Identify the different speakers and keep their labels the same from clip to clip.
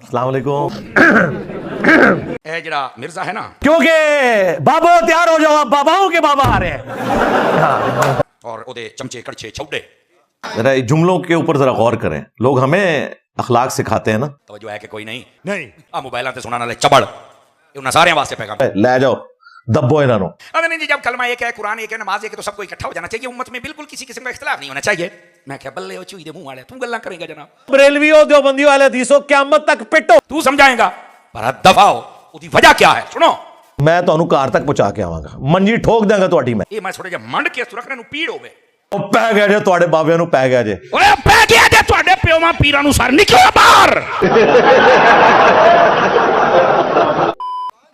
Speaker 1: अस्सलाम वालेकुम।
Speaker 2: जरा मिर्जा है ना,
Speaker 1: क्योंकि बाबा तैयार हो जाओ, अब बाबाओं के बाबा आ रहे हैं।
Speaker 2: और ओदे चमचे कड़छे छौड़े।
Speaker 1: जरा जुमलों के ऊपर जरा गौर करें, लोग हमें अखलाक सिखाते हैं ना।
Speaker 2: तवज्जो है कि कोई नहीं आ मोबाइल ते सुनाने वाले चबड़ ये सारे वास्ते पैगाम
Speaker 1: ले जाओ दब्बो इन्हों।
Speaker 2: अरे नहीं जी, जब कलमा एक है, कुरान एक है, नमाज एक है, तो सबको इकट्ठा हो जाना चाहिए। उम्मत में बिल्कुल किसी किस्म का इख्तिलाफ नहीं होना चाहिए। मैं क्या बल्ले हो चूई दे मुंह वाले, तू गल्ला करेगा जनाब,
Speaker 1: बरेलवियों देवबंदियों वाले हदीसों क़यामत तक पिटो,
Speaker 2: तू समझाएगा पर हद दफा हो। उसकी वजह क्या है सुनो,
Speaker 1: मैं तुहानू घर तक पहुंचा के आवांगा, मंजी ठोक देंगा तुहाडी मैं।
Speaker 2: ये मैं थोड़ा जिहा मंड के सुरखने नु पीड़ होवे।
Speaker 1: ओ पै गया जे तुहाडे बाबियां नू पै गया जे।
Speaker 2: ओए पै गया जे तुहाडे पिओवां पीरां नु सर निकलो बाहर।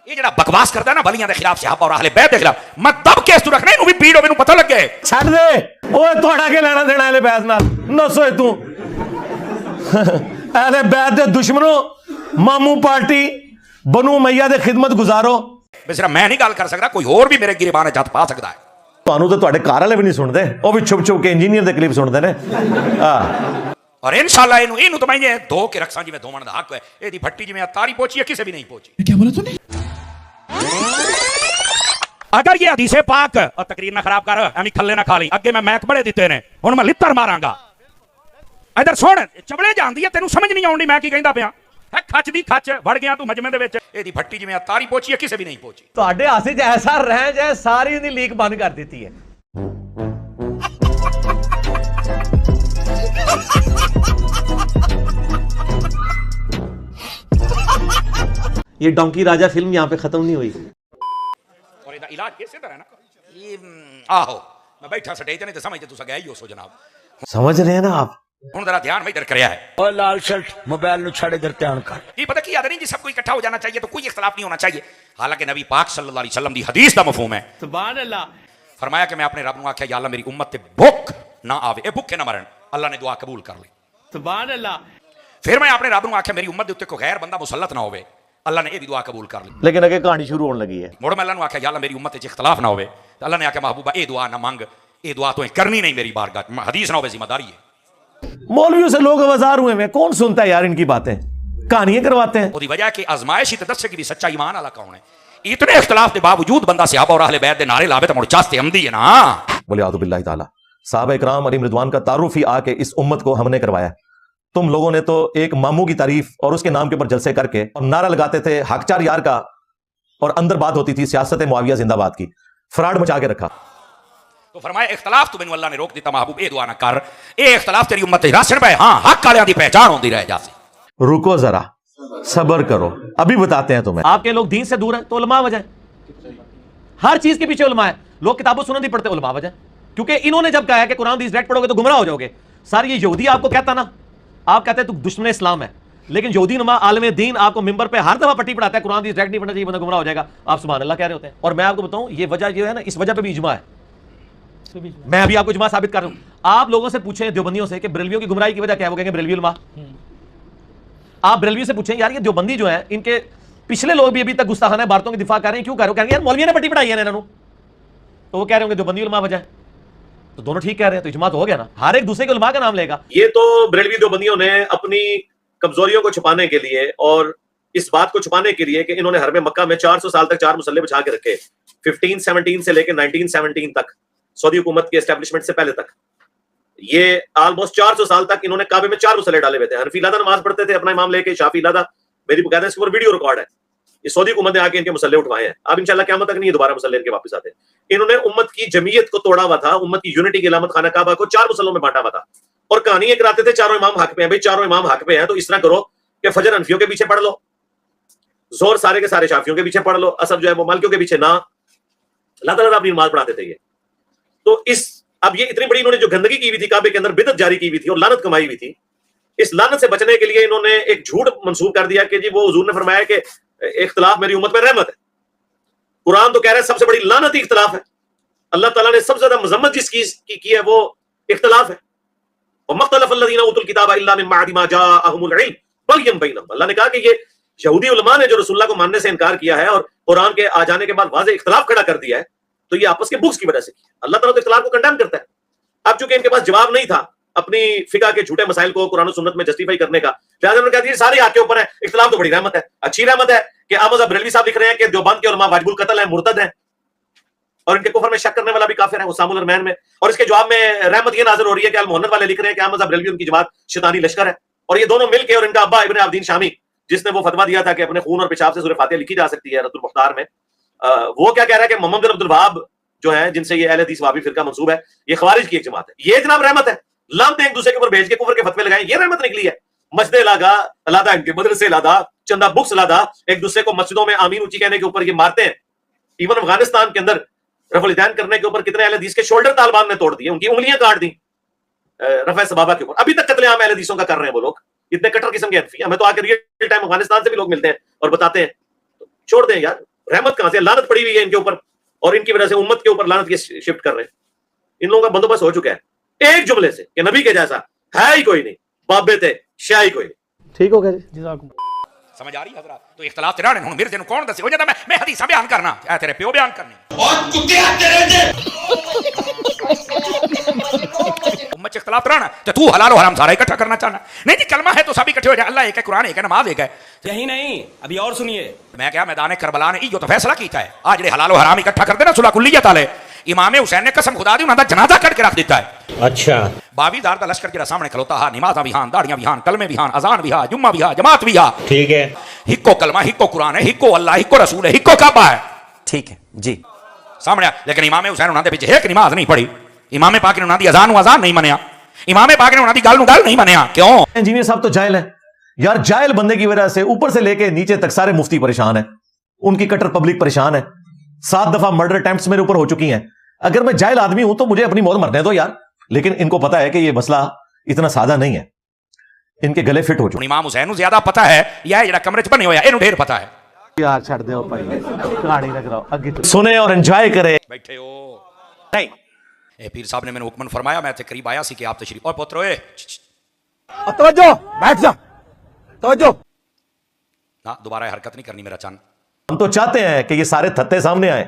Speaker 2: ये जड़ा बकवास करदा ना वलियां दे खिलाफ, सहाबा और अहले बैत दे खिलाफ, मैं दब केस तू रखने नु भी पीड़ होवे नु पता लग गए।
Speaker 1: छड़ दे ओए, तुहाडा के लेना देना अहले बैत नाल, नसो तू। अहले बैत दे दुश्मनों, मामू पार्टी बनू मैया दे खिदमत गुजारो।
Speaker 2: बेसिरा मैं नहीं गल कर सकदा, कोई और भी मेरे गिरबान जत पा सकदा है।
Speaker 1: ਤੁਹਾਨੂੰ ਤਾਂ ਤੁਹਾਡੇ ਘਰ ਵਾਲੇ ਵੀ ਨਹੀਂ ਸੁਣਦੇ, ਉਹ ਵੀ ਛੁਪ ਛੁਪ ਕੇ ਇੰਜੀਨੀਅਰ ਦੇ ਕਲਿੱਪ ਸੁਣਦੇ ਨੇ।
Speaker 2: और इंशाल्लाह इनू तो मैं ये धो के रखसा जिवें धोवण दा हक है। एदी भट्टी जिवें तारी पहुंची है, किसे भी नहीं पहुंची।
Speaker 3: क्या बोला तूने?
Speaker 2: अगर ये हदीसे पाक और तकरीर ना खराब कर, यानी खल्ले ना खा ली, अगे मैं मैक बड़े दिते ने, हुण मैं लित्तर मारांगा। इधर सुन, चबड़े जांदी है, तेनू समझ नहीं आउंदी मैं की कहंदा पिया है। खच दी खच वड़ गया तू मजमे दे विच। एदी भट्टी जिवें तारी पहुंची है, किसे भी नहीं पहुंची।
Speaker 1: ਤੁਹਾਡੇ ਹਾਸੇ 'ਚ ਐਸਾ ਰਹਿ ਜਾਏ ਸਾਰੀ ਦੀ ਲੀਕ ਬੰਦ ਕਰ ਦਿੱਤੀ ਹੈ। ये डोंकी राजा फिल्म यहाँ पे खत्म नहीं हुई।
Speaker 2: और इहदा इलाज कैसे तरह ना ये आहो मैं बैठा स्टेज ते नहीं ते समझ ते तुसा गए ही हो सो जनाब।
Speaker 1: समझ रहे हैं ना आप?
Speaker 2: हुण जरा ध्यान में इधर करया है।
Speaker 3: और लाल शर्ट मोबाइल नु छाड़े इधर ध्यान कर।
Speaker 2: ये पता की याद नहीं जी, सबको इकट्ठा हो जाना चाहिए, तो कोई इख्तिलाफ नहीं होना चाहिए। हालांकि नबी पाक सल्लल्लाहु अलैहि वसल्लम दी हदीस दा मफहूम है,
Speaker 3: सुभान अल्लाह,
Speaker 2: फरमाया कि मैं अपने रब नु आख्या या अल्लाह मेरी उम्मत ते भूख ना आवे, ए भूखे ना मरन। अल्लाह ने दुआ कबूल कर ली।
Speaker 3: सुभान अल्लाह।
Speaker 2: फिर मैं अपने रब नु आख्या मेरी उम्मत दे उत्ते कोई गैर बंदा मुसल्लत ना होवे। अल्लाह ने ये भी दुआ कबूल कर ली।
Speaker 1: लेकिन अगे कहानी शुरू होने लगी है।
Speaker 2: मुड़ मैं अल्लाह नु आख्या या अल्लाह मेरी उम्मत च इख्तिलाफ ना होवे। तो अल्लाह ने आख्या महबूबा ए दुआ ना मांग, ए दुआ तो करनी नहीं मेरी बारगाह, हदीस ना होवे, जिम्मेदारी है।
Speaker 1: मौलवियों से लोग आवाजार हुए हैं, कौन सुनता है यार इनकी बातें, कहानियां करवाते हैं।
Speaker 2: ओदी वजह कि आजमाइश ही तदस्से की भी सच्चा ईमान वाला कौन है। इतने इख्तिलाफ के बावजूद बंदा सहाबा और अहले बैत दे नारे लावे तो मुड़ चास्ते हमदी है ना।
Speaker 1: बोले आदु बिल्लाहि ताला, साहब इकराम अली रिजवान का तारुफ ही आके इस उम्मत को हमने करवाया। तुम लोगों ने तो एक मामू की तारीफ और उसके नाम के ऊपर जलसे करके और नारा लगाते थे हकचार यार का, और अंदर बात होती थी सियासत मुआविया जिंदाबाद की, फ्रॉड मचा के रखा।
Speaker 2: तो फरमाया इख्तिलाफ तो मैनू अल्लाह ने रोक दिता, महबूब ए दुआ ना कर, ए इख्तिलाफ तेरी उम्मत राशन पे हां हक वालियां दी पहचान होंदी रह जासी।
Speaker 1: रुको जरा, सब्र करो, अभी बताते हैं तुम्हें। आपके लोग दीन से दूर हैं तो उलमा वजह, हर चीज के पीछे उलमा है। लोग किताबों सुनने नहीं पढ़ते, उलमा वजह, क्योंकि इन्होंने जब कहा है कि कुरान हदीस डायरेक्ट पढ़ोगे तो गुमराह हो जाओगे। सर ये यहूदी आपको कहता ना, आप कहते हैं तू दुश्मन इस्लाम है, लेकिन यहूदी नुमा आलम दीन आपको मिंबर पे हर दफा पट्टी पढ़ाता है कुरान हदीस डायरेक्ट नहीं पढ़ना चाहिए, बंदा गुमराह हो जाएगा। आप सुभान अल्लाह कह रहे होते हैं। और मैं आपको बताऊं ये वजह जो है ना, इस वजह पे भी इजमा है। मैं अभी आपको इजमा साबित कर रहा हूं। आप लोगों से पूछें देवबंदियों से कि बरेलवियों की गुमराही की वजह क्या है, वो कहेंगे बरेलवी उलमा। आप बरेलवियों से पूछें यार ये देवबंदी जो है, इनके पिछले लोग भी अभी तक गुस्ताखाना बातों की दिफा कर रहे हैं, क्यों कर रहे हो? कहेंगे यार मौलवी ने पट्टी पढ़ाई है इन्होंने, तो वो कह रहे होंगे देवबंदी उलमा वजह है। तो दोनों ठीक कह रहे हैं, तो इजमा तो हो गया ना, हर एक दूसरे के उलमा का नाम लेगा।
Speaker 4: ये तो बरेलवी देवबंदियों ने अपनी कमजोरियों को छुपाने के लिए और इस बात को छुपाने के लिए कि इन्होंने हरम मक्का में 400 साल तक 4 मुसल्ले बिछा के रखे, 1517 से लेकर 1917 तक, सऊदी हुकूमत के एस्टेब्लिशमेंट से पहले तक, ये ऑलमोस्ट 400 साल तक इन्होंने काबे में 4 मुसल्ले डाले हुए थे। हनफी लादा नमाज पढ़ते थे अपना इमाम लेके, शाफी लादा, मेरी बकायदा इसके ऊपर वीडियो रिकॉर्ड है। ये सऊदी हुकूमत ने आके इनके मुसल्ले उठवाए हैं। अब इंशाल्लाह क़यामत तक नहीं दोबारा मुसल्ले इनके वापस आते। इन्होंने उम्मत की जमीयत को तोड़ा हुआ था, उम्मत की यूनिटी की अलामत खाना काबा को 4 मुसल्लों में बांटा हुआ था, और कहानी ये कराते थे चारों इमाम हक पे हैं। भाई चारों इमाम हक पे हैं तो इस तरह करो कि फजर हनफियों के पीछे पढ़ लो, जोर सारे के सारे शाफियों के पीछे पढ़ लो, असर जो है वो मालिकियों के पीछे ना, अल्लाह ताला अपनी नमाज पढ़ाते थे ये। तो इस अब ये इतनी बड़ी इन्होंने जो गंदगी की हुई थी काबे के अंदर, बिदत जारी की हुई थी और लानत कमाई हुई थी, इस लानत से बचने के लिए इन्होंने एक झूठ मंसूब कर दिया कि जी वो हुजूर ने फरमाया कि इख्तिलाफ मेरी उम्मत में रहमत है। कुरान तो कह रहा है सबसे बड़ी लानत ही इख्तिलाफ है। अल्लाह ताला ने सबसे ज्यादा मजम्मत जिस चीज की है वो इख्तिलाफ है। और मख्तलफ़ल्लज़ीना उतुल किताब इल्ला मिन बअदि मा जाअहुमुल इल्म बग़यन बैनहुम। अल्लाह ने कहा कि ये यहूदी उलमा ने जो रसूलुल्लाह को मानने से इनकार किया है और कुरान के आ जाने के बाद वाज़ेह इख्तिलाफ खड़ा कर दिया है, तो ये आपस के बुग़्ज़ की वजह से किया। अल्लाह ताला तो इख्तिलाफ को कंडेम करता है। अब चूंकि इनके पास जवाब नहीं था, अपनी फिका के झूठे मसाइल को कुरान और सुन्नत में जस्टिफाई करने का। लिहाजा उन्होंने कहा ये सारे आपके ऊपर है, इख्तिलाफ तो बड़ी रहमत है, अच्छी रहमत है कि अहमद बरेलवी साहब लिख रहे हैं कि देवबंद के उलमा वाजिबुल कत्ल है, मुर्तद है, और इनके कुफर में शक करने वाला भी काफिर है उसामुल अरमैन में। और इसके जवाब में रहमत ये नाज़िर हो रही है कि अल मोहन्नद वाले लिख रहे हैं कि अहमद बरेलवी उनकी जमात शैतानी लश्कर है, और ये दोनों मिलके, और इनका अब्बा इब्न अब्दीन शामी जिसने वो फतवा दिया था कि अपने खून और पेशाब से सूरह फातिहा लिखी जा सकती है रद्दुल मुख्तार में, वो क्या कह रहा है कि मोहम्मद बिन अब्दुल वहाब जो है, जिनसे ये अहले हदीस वहाबी फिरका मंसूब है, ये खवारिज की एक जमात है। ये जनाब रहमत है, लानतें एक दूसरे के ऊपर भेज के कुफर के फतवे लगाए, ये रहमत निकली है। मस्जिद लादा, इनके मदरसे लादा, चंदा बुक्स लादा, एक दूसरे को मस्जिदों में आमीन ऊंची कहने के ऊपर ये मारते हैं। इवन अफगानिस्तान के अंदर रफल इदान करने के ऊपर कितने अहले हदीस के शोल्डर तालिबान ने तोड़ दिए, उनकी उंगलियां काट दी रफा सबाबा के ऊपर। अभी तक कत्लेआम अहले हदीसों का कर रहे हैं वो लोग, इतने कट्टर किस्म के हनफी। हमें तो आकर रियल टाइम अफगानिस्तान से भी लोग मिलते हैं और बताते हैं। तो छोड़ दें यार, रहमत कहां से, लानत पड़ी हुई है इनके ऊपर, और इनकी वजह से उम्मत के ऊपर लानत की शिफ्ट कर रहे हैं। इन लोगों का बंदोबस्त हो चुका है एक जुमले से कि नबी के जैसा है ही कोई नहीं, बाबे थे शाह ही कोई नहीं।
Speaker 1: ठीक हो गया जी,
Speaker 2: समझ आ रही है हजरात? तो इख्तिलाफ तेरा हुन मेरे तेन कौन दसे हो जाता मैं हदीसां बयान करना, ऐ तेरे प्यो बयान करनी और कुत्तिया तेरे दे उम्मत से इख्तिलाफ रहना तो तू हलाल और हराम सारा इकट्ठा करना चाहना। नहीं जी, कलमा है तो सब इकट्ठे हो जाए, अल्लाह एक है, कुरान एक है, नमाज एक है।
Speaker 3: यही नहीं, अभी और सुनिए,
Speaker 2: मैं क्या मैदान करबला ने इयो तो फैसला कीता है, आज जे हलाल और हराम इकट्ठा कर देना सुलह कुल्लियत वाले इमाम हुसैन ने कसम खुदा दी उन्हां दा जनाजा कट के रख दिता है।
Speaker 3: अच्छा
Speaker 2: 22,000 दा लश्कर जेड़ा सामने खलोता हा, नमाज़ां भी हां, दाड़ियां भी हां, कलमे भी हां, अजान भी हां, जुम्मा भी हां, जमात भी हां,
Speaker 3: ठीक है,
Speaker 2: हिक्को कलमा, हिक्को कुरान है, हिक्को अल्लाह, हिक्को रसूल है, हिक्को काबा है,
Speaker 3: ठीक है जी
Speaker 2: सामने। लेकिन इमाम हुसैन उन्हां दे विच एक नमाज नहीं पढ़ी, इमाम पाक ने उन्हां दी अजान नु अजान नहीं मनिया, इमाम पाक ने उन्हां दी गल नु गल नहीं मनिया। क्यों?
Speaker 1: इंजीनियर साहब तो जाहिल है यार, जाहिल बंदे की वजह से ऊपर से लेके नीचे तक सारे मुफ्ती परेशान है, उनकी कट्टर पब्लिक परेशान है। 7 दफा मर्डर अटेम्प्ट्स मेरे ऊपर हो चुकी हैं। अगर मैं जाहिल आदमी हूं तो मुझे अपनी मौत मरने दो यार, लेकिन इनको पता है कि ये मसला इतना सादा नहीं है, इनके गले फिट हो चुके।
Speaker 2: इमाम हुसैन नु ज्यादा पता है या जेड़ा कमरे च बने होया इनु ढेर पता है
Speaker 1: यार। छड़ दो भाई, कहानी ना कराओ, आगे सुने और एंजॉय करें।
Speaker 2: बैठे हो नहीं, ए पीर साहब ने मैंने हुक्म फरमाया, मैं करीब आया सी कि आप तशरीफ और पुत्र ओए
Speaker 3: तवज्जो, बैठ जा, तवज्जो
Speaker 2: ना दोबारा हरकत नहीं करनी मेरा चन।
Speaker 1: हम तो चाहते हैं कि ये सारे थत्ते सामने आए,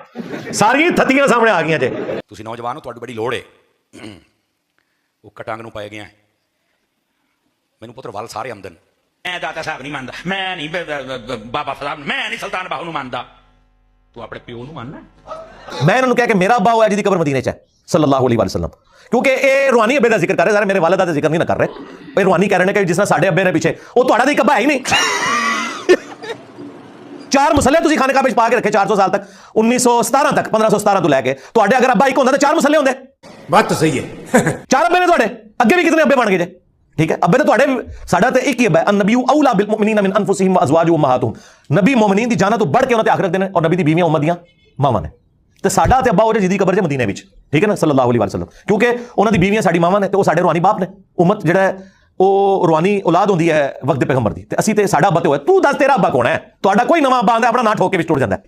Speaker 1: सारी थत्तियां सामने आ गई जे।
Speaker 2: तुसी नौजवान हो, तुहाडी बड़ी लोड़ है, वो कटांग नु पाए गया है मैनू पुत्र वाल सारे आमदन। मैं दाता साहब नहीं मानदा, मैं नहीं बाबा साहब, मैं नहीं सुल्तान बाहू नु मानदा, तू अपने प्यो नु मानना।
Speaker 1: मैं इन्होंने कहा कि मेरा अब्बा होया जिहदी कबर मदीने च है सल्लल्लाहु अलैहि वसल्लम, क्योंकि ये रूहानी अब्बे का जिक्र कर रहे, सारे मेरे वालिदा का जिक्र नहीं ना कर रहे। ये रूहानी कह रहे हैं कि जिस तरह साडे अब्बे ने पीछे, वो तुहाडा दी अब्बा है ही नहीं। 4 मुसल्ले तुसी खाने काबे च पा के रखे 400 साल तक, 1917 तक, 1517 तो लैके तुहाडे अगर अब्बा एक होंदा तो 4 मुसल्ले होंदे।
Speaker 3: बात तो सही है
Speaker 1: 4 अब्बे ने तुहाडे, अगे भी कितने अब्बे बन गए जे? ठीक है, अब्बे तो तुहाडे, साडा ते एक ही अब्बा है। अन्नबिय्यु औला बिल मुमिनीना मिन अनफुसिहिम व अज़वाजुहुम उम्महातुहुम। नबी मोमिनीन दी जाना तो बढ़ के उन्हां ते हक रखदे ने, और नबी दी बीवियां उम्मत दियां मावां ने। ते साडा ते अब्बा हो जिहदी कबर जे मदीने विच, ठीक है ना, सल्लल्लाहु अलैहि वसल्लम, क्योंकि उन्हां दी बीवियां साडी मावां ने ते वो साडे रूहानी बाप ने। उम्मत जिहड़ा है वो रूहानी औलाद होंदी है वक्त पैगंबर दी, ते असीं ते साडा अब्बा ते होया। तू दस तेरा अब्बा कौन है? तुहाडा कोई नवां अब्बा आंदा अपना नां ठोक के विच टुट जांदा है।